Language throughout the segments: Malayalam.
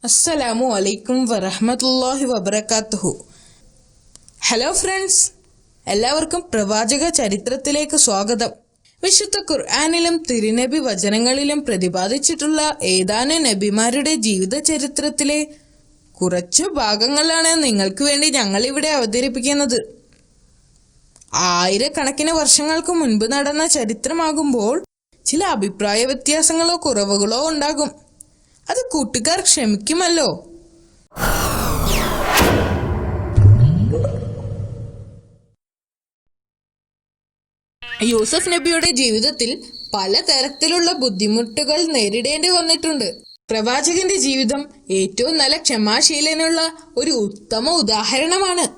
അസ്സലാമു അലൈക്കും വറഹ്മത്തുള്ളാഹി വബറകാതുഹു. ഹലോ ഫ്രണ്ട്സ്, എല്ലാവർക്കും പ്രവാചക ചരിത്രത്തിലേക്ക് സ്വാഗതം. വിശുദ്ധ ഖുർആനിലും തിരുനബി വചനങ്ങളിലും പ്രതിപാദിച്ചിട്ടുള്ള ഏതാനും നബിമാരുടെ ജീവിത ചരിത്രത്തിലെ കുറച്ചു ഭാഗങ്ങളാണ് നിങ്ങൾക്ക് വേണ്ടി ഞങ്ങൾ ഇവിടെ അവതരിപ്പിക്കുന്നത്. ആയിരക്കണക്കിന് വർഷങ്ങൾക്ക് മുൻപ് നടന്ന ചരിത്രമാകുമ്പോൾ ചില അഭിപ്രായ വ്യത്യാസങ്ങളോ കുറവുകളോ ഉണ്ടാകും. അത് കൂട്ടുകാർ ക്ഷമിക്കുമല്ലോ. യൂസഫ് നബിയുടെ ജീവിതത്തിൽ പലതരത്തിലുള്ള ബുദ്ധിമുട്ടുകൾ നേരിടേണ്ടി വന്നിട്ടുണ്ട്. പ്രവാചകന്റെ ജീവിതം ഏറ്റവും നല്ല ക്ഷമാശീലനുള്ള ഒരു ഉത്തമ ഉദാഹരണമാണ്.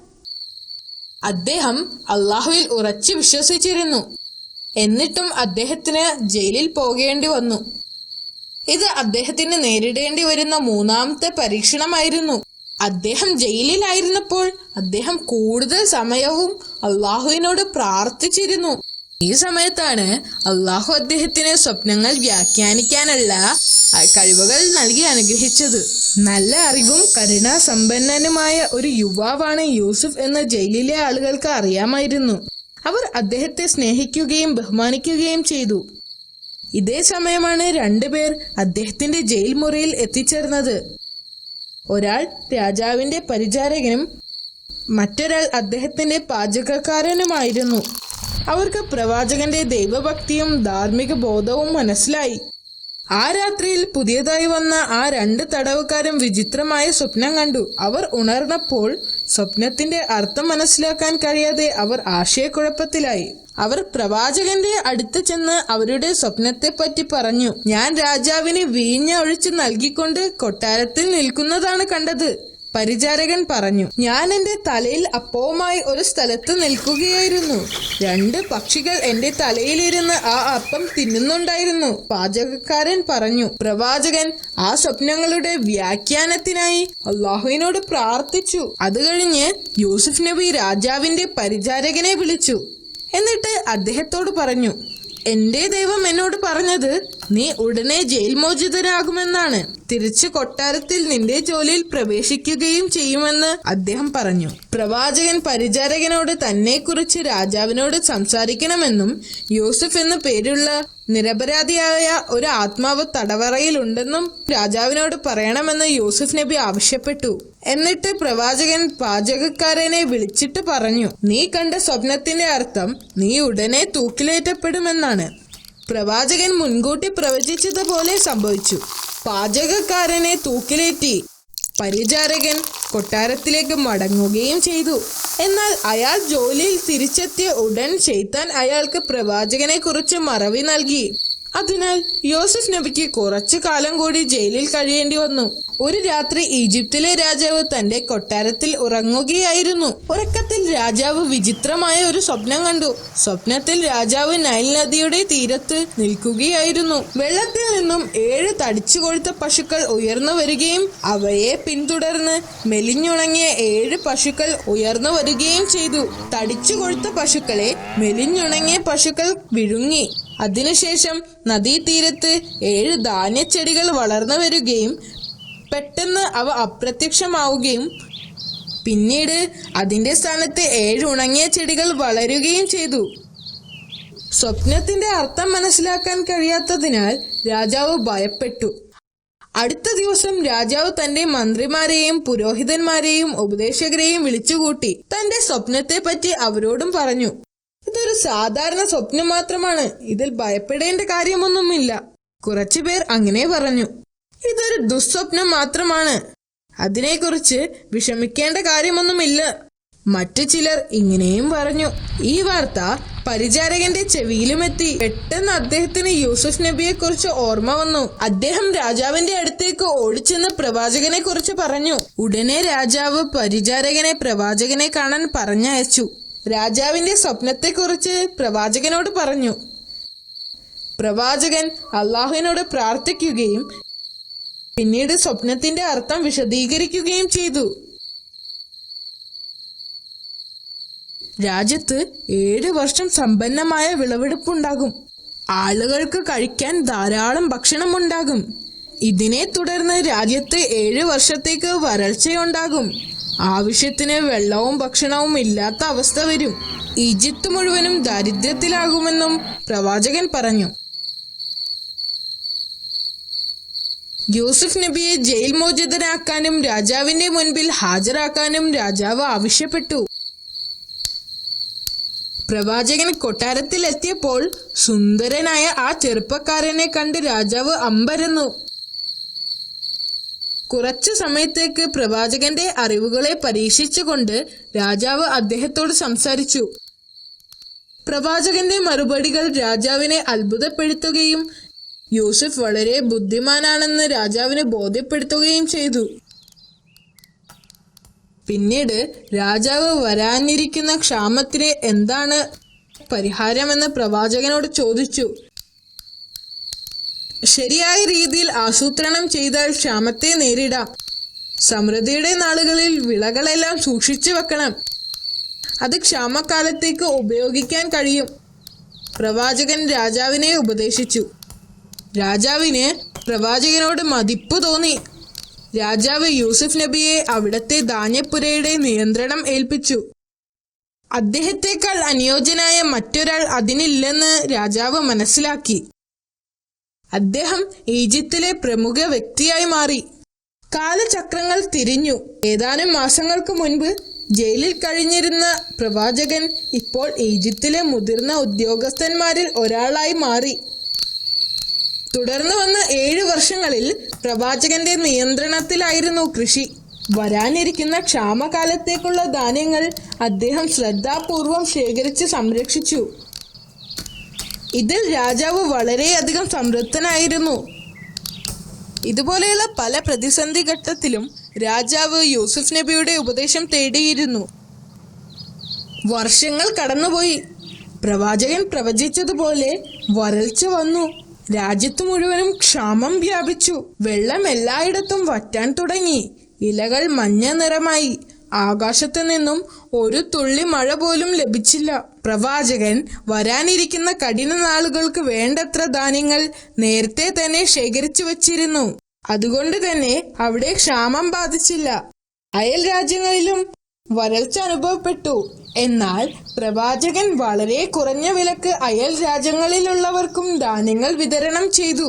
അദ്ദേഹം അള്ളാഹുവിൽ ഉറച്ചു വിശ്വസിച്ചിരുന്നു. എന്നിട്ടും അദ്ദേഹത്തിന് ജയിലിൽ പോകേണ്ടി വന്നു. ഇത് അദ്ദേഹത്തിന് നേരിടേണ്ടി വരുന്ന മൂന്നാമത്തെ പരീക്ഷണമായിരുന്നു. അദ്ദേഹം ജയിലിലായിരുന്നപ്പോൾ അദ്ദേഹം കൂടുതൽ സമയവും അള്ളാഹുവിനോട് പ്രാർത്ഥിച്ചിരുന്നു. ഈ സമയത്താണ് അള്ളാഹു അദ്ദേഹത്തിന് സ്വപ്നങ്ങൾ വ്യാഖ്യാനിക്കാനുള്ള കഴിവുകൾ നൽകി അനുഗ്രഹിച്ചത്. നല്ല അറിവും കരുണാസമ്പന്നനുമായ ഒരു യുവാവാണ് യൂസുഫ് എന്ന് ജയിലിലെ ആളുകൾക്ക് അറിയാമായിരുന്നു. അവർ അദ്ദേഹത്തെ സ്നേഹിക്കുകയും ബഹുമാനിക്കുകയും ചെയ്തു. ഇതേ സമയമാണ് രണ്ടുപേർ അദ്ദേഹത്തിന്റെ ജയിൽ മുറിയിൽ എത്തിച്ചേർന്നത്. ഒരാൾ രാജാവിന്റെ പരിചാരകനും മറ്റൊരാൾ അദ്ദേഹത്തിന്റെ പാചകക്കാരനുമായിരുന്നു. അവർക്ക് പ്രവാചകന്റെ ദൈവഭക്തിയും ധാർമ്മിക ബോധവും മനസ്സിലായി. ആ രാത്രിയിൽ പുതിയതായി വന്ന ആ രണ്ട് തടവുകാരും വിചിത്രമായ സ്വപ്നം കണ്ടു. അവർ ഉണർന്നപ്പോൾ സ്വപ്നത്തിന്റെ അർത്ഥം മനസ്സിലാക്കാൻ കഴിയാതെ അവർ ആശയക്കുഴപ്പത്തിലായി. അവർ പ്രവാചകന്റെ അടുത്ത് ചെന്ന് അവരുടെ സ്വപ്നത്തെ പറ്റി പറഞ്ഞു. ഞാൻ രാജാവിന് വീഞ്ഞ് ഒഴിച്ചു നൽകിക്കൊണ്ട് കൊട്ടാരത്തിൽ നിൽക്കുന്നതാണ് കണ്ടത്. പരിചാരകൻ പറഞ്ഞു, ഞാൻ എന്റെ തലയിൽ അപ്പവുമായി ഒരു സ്ഥലത്ത് നിൽക്കുകയായിരുന്നു. രണ്ട് പക്ഷികൾ എന്റെ തലയിലിരുന്ന് ആ അപ്പം തിന്നുന്നുണ്ടായിരുന്നു. പാചകക്കാരൻ പറഞ്ഞു. പ്രവാചകൻ ആ സ്വപ്നങ്ങളുടെ വ്യാഖ്യാനത്തിനായി അള്ളാഹുവിനോട് പ്രാർത്ഥിച്ചു. അത് കഴിഞ്ഞ് യൂസുഫ് നബി രാജാവിന്റെ പരിചാരകനെ വിളിച്ചു. എന്നിട്ട് അദ്ദേഹത്തോട് പറഞ്ഞു, എന്റെ ദൈവം എന്നോട് പറഞ്ഞത് നീ ഉടനെ ജയിൽ മോചിതനാകുമെന്നാണ്. തിരിച്ചു കൊട്ടാരത്തിൽ നിന്റെ ജോലിയിൽ പ്രവേശിക്കുകയും ചെയ്യുമെന്ന് അദ്ദേഹം പറഞ്ഞു. പ്രവാചകൻ പരിചാരകനോട് തന്നെ കുറിച്ച് രാജാവിനോട് സംസാരിക്കണമെന്നും യൂസുഫ് എന്നു പേരുള്ള നിരപരാധിയായ ഒരു ആത്മാവ് തടവറയിലുണ്ടെന്നും രാജാവിനോട് പറയണമെന്ന് യൂസുഫ് നബി ആവശ്യപ്പെട്ടു. എന്നിട്ട് പ്രവാചകൻ പാചകക്കാരനെ വിളിച്ചിട്ട് പറഞ്ഞു, നീ കണ്ട സ്വപ്നത്തിന്റെ അർത്ഥം നീ ഉടനെ തൂക്കിലേറ്റപ്പെടുമെന്നാണ്. പ്രവാചകൻ മുൻകൂട്ടി പ്രവചിച്ചതുപോലെ സംഭവിച്ചു. പാചകക്കാരനെ തൂക്കിലേറ്റി. പരിചാരകൻ കൊട്ടാരത്തിലേക്ക് മടങ്ങുകയും ചെയ്തു. എന്നാൽ അയാൾ ജോലിയിൽ തിരിച്ചെത്തിയ ഉടൻ ശൈത്താൻ അയാൾക്ക് പ്രവാചകനെ കുറിച്ച് മറവി നൽകി. അതിനാൽ യൂസുഫ് നബിക്ക് കുറച്ചു കാലം കൂടി ജയിലിൽ കഴിയേണ്ടി വന്നു. ഒരു രാത്രി ഈജിപ്തിലെ രാജാവ് തന്റെ കൊട്ടാരത്തിൽ ഉറങ്ങുകയായിരുന്നു. ഉറക്കത്തിൽ രാജാവ് വിചിത്രമായ ഒരു സ്വപ്നം കണ്ടു. സ്വപ്നത്തിൽ രാജാവ് നൈൽ നദിയുടെ തീരത്ത് നിൽക്കുകയായിരുന്നു. വെള്ളത്തിൽ നിന്നും 7 തടിച്ചു കൊഴുത്ത പശുക്കൾ ഉയർന്നു വരികയും അവയെ പിന്തുടർന്ന് മെലിഞ്ഞുണങ്ങിയ 7 പശുക്കൾ ഉയർന്നു വരികയും ചെയ്തു. തടിച്ചു കൊഴുത്ത പശുക്കളെ മെലിഞ്ഞുണങ്ങിയ പശുക്കൾ വിഴുങ്ങി. അതിനുശേഷം നദീതീരത്ത് 7 ധാന്യച്ചെടികൾ വളർന്നു വരികയും പെട്ടെന്ന് അവ അപ്രത്യക്ഷമാവുകയും പിന്നീട് അതിന്റെ സ്ഥാനത്ത് 7 ഉണങ്ങിയ ചെടികൾ വളരുകയും ചെയ്തു. സ്വപ്നത്തിന്റെ അർത്ഥം മനസ്സിലാക്കാൻ കഴിയാത്തതിനാൽ രാജാവ് ഭയപ്പെട്ടു. അടുത്ത ദിവസം രാജാവ് തന്റെ മന്ത്രിമാരെയും പുരോഹിതന്മാരെയും ഉപദേശകരെയും വിളിച്ചുകൂട്ടി തന്റെ സ്വപ്നത്തെ പറ്റി അവരോടും പറഞ്ഞു. ഇതൊരു സാധാരണ സ്വപ്നം മാത്രമാണ്. ഇതിൽ ഭയപ്പെടേണ്ട കാര്യമൊന്നുമില്ല. കുറച്ചുപേർ അങ്ങനെ പറഞ്ഞു. ഇതൊരു ദുസ്വപ്നം മാത്രമാണ്. അതിനെക്കുറിച്ച് വിഷമിക്കേണ്ട കാര്യമൊന്നുമില്ല. മറ്റു ചിലർ ഇങ്ങനെയും പറഞ്ഞു. ഈ വാർത്ത പരിചാരകന്റെ ചെവിയിലുമെത്തി. പെട്ടെന്ന് അദ്ദേഹത്തിന് യൂസുഫ് നബിയെ കുറിച്ച് ഓർമ്മ വന്നു. അദ്ദേഹം രാജാവിന്റെ അടുത്തേക്ക് ഓടിച്ചെന്ന് പ്രവാചകനെ കുറിച്ച് പറഞ്ഞു. ഉടനെ രാജാവ് പരിചാരകനെ പ്രവാചകനെ കാണാൻ പറഞ്ഞയച്ചു. രാജാവിന്റെ സ്വപ്നത്തെക്കുറിച്ച് പ്രവാചകനോട് പറഞ്ഞു. പ്രവാചകൻ അള്ളാഹുവിനോട് പ്രാർത്ഥിക്കുകയും പിന്നീട് സ്വപ്നത്തിന്റെ അർത്ഥം വിശദീകരിക്കുകയും ചെയ്തു. രാജ്യത്ത് 7 വർഷം സമ്പന്നമായ വിളവെടുപ്പുണ്ടാകും. ആളുകൾക്ക് കഴിക്കാൻ ധാരാളം ഭക്ഷണം ഉണ്ടാകും. ഇതിനെ തുടർന്ന് രാജ്യത്ത് 7 വർഷത്തേക്ക് വരൾച്ചയുണ്ടാകും. ആവശ്യത്തിന് വെള്ളവും ഭക്ഷണവും ഇല്ലാത്ത അവസ്ഥ വരും. ഈജിപ്ത് മുഴുവനും ദാരിദ്ര്യത്തിലാകുമെന്നും പ്രവാചകൻ പറഞ്ഞു. യൂസുഫ് നബിയെ ജയിൽ മോചിതനാക്കാനും രാജാവിന്റെ മുൻപിൽ ഹാജരാക്കാനും രാജാവ് ആവശ്യപ്പെട്ടു. പ്രവാചകൻ കൊട്ടാരത്തിൽ എത്തിയപ്പോൾ സുന്ദരനായ ആ ചെറുപ്പക്കാരനെ കണ്ട് രാജാവ് അമ്പരന്നു. കുറച്ചു സമയത്തേക്ക് പ്രവാചകന്റെ അറിവുകളെ പരീക്ഷിച്ചുകൊണ്ട് രാജാവ് അദ്ദേഹത്തോട് സംസാരിച്ചു. പ്രവാചകന്റെ മറുപടികൾ രാജാവിനെ അത്ഭുതപ്പെടുത്തുകയും യൂസുഫ് വളരെ ബുദ്ധിമാനാണെന്ന് രാജാവിന് ബോധ്യപ്പെടുത്തുകയും ചെയ്തു. പിന്നീട് രാജാവ് വരാനിരിക്കുന്ന ക്ഷാമത്തിന് എന്താണ് പരിഹാരമെന്ന് പ്രവാചകനോട് ചോദിച്ചു. ശരിയായ രീതിയിൽ ആസൂത്രണം ചെയ്താൽ ക്ഷാമത്തെ നേരിടാം. സമൃദ്ധിയുടെ നാളുകളിൽ വിളകളെല്ലാം സൂക്ഷിച്ചു വെക്കണം. അത് ക്ഷാമകാലത്തേക്ക് ഉപയോഗിക്കാൻ കഴിയും. പ്രവാചകൻ രാജാവിനെ ഉപദേശിച്ചു. രാജാവിന് പ്രവാചകനോട് മതിപ്പ് തോന്നി. രാജാവ് യൂസുഫ് നബിയെ അവിടത്തെ ധാന്യപ്പുരയുടെ നിയന്ത്രണം ഏൽപ്പിച്ചു. അദ്ദേഹത്തെക്കാൾ അനുയോജ്യനായ മറ്റൊരാൾ അതിനില്ലെന്ന് രാജാവ് മനസ്സിലാക്കി. അദ്ദേഹം ഈജിപ്തിലെ പ്രമുഖ വ്യക്തിയായി മാറി. കാലചക്രങ്ങൾ തിരിഞ്ഞു. ഏതാനും മാസങ്ങൾക്ക് മുൻപ് ജയിലിൽ കഴിഞ്ഞിരുന്ന പ്രവാചകൻ ഇപ്പോൾ ഈജിപ്തിലെ മുതിർന്ന ഉദ്യോഗസ്ഥന്മാരിൽ ഒരാളായി മാറി. തുടർന്ന് വന്ന 7 വർഷങ്ങളിൽ പ്രവാചകന്റെ നിയന്ത്രണത്തിലായിരുന്നു കൃഷി. വരാനിരിക്കുന്ന ക്ഷാമകാലത്തേക്കുള്ള ധാന്യങ്ങൾ അദ്ദേഹം ശ്രദ്ധാപൂർവം ശേഖരിച്ച് സംരക്ഷിച്ചു. ഇതിൽ രാജാവ് വളരെയധികം സംതൃപ്തനായിരുന്നു. ഇതുപോലെയുള്ള പല പ്രതിസന്ധി ഘട്ടത്തിലും രാജാവ് യൂസുഫ് നബിയുടെ ഉപദേശം തേടിയിരുന്നു. വർഷങ്ങൾ കടന്നുപോയി. പ്രവാചകൻ പ്രവചിച്ചതുപോലെ വരൾച്ച വന്നു. രാജ്യത്ത് മുഴുവനും ക്ഷാമം വ്യാപിച്ചു. വെള്ളം എല്ലായിടത്തും വറ്റാൻ തുടങ്ങി. ഇലകൾ മഞ്ഞ നിറമായി. ആകാശത്ത് നിന്നും ഒരു തുള്ളി മഴ പോലും ലഭിച്ചില്ല. പ്രവാചകൻ വരാനിരിക്കുന്ന കഠിന നാളുകൾക്ക് വേണ്ടത്ര ധാന്യങ്ങൾ നേരത്തെ തന്നെ ശേഖരിച്ചു വച്ചിരുന്നു. അതുകൊണ്ട് തന്നെ അവിടെ ക്ഷാമം ബാധിച്ചില്ല. അയൽ രാജ്യങ്ങളിലും വരൾച്ച അനുഭവപ്പെട്ടു. എന്നാൽ പ്രവാചകൻ വളരെ കുറഞ്ഞ വിലക്ക് അയൽ രാജ്യങ്ങളിലുള്ളവർക്കും ധാന്യങ്ങൾ വിതരണം ചെയ്തു.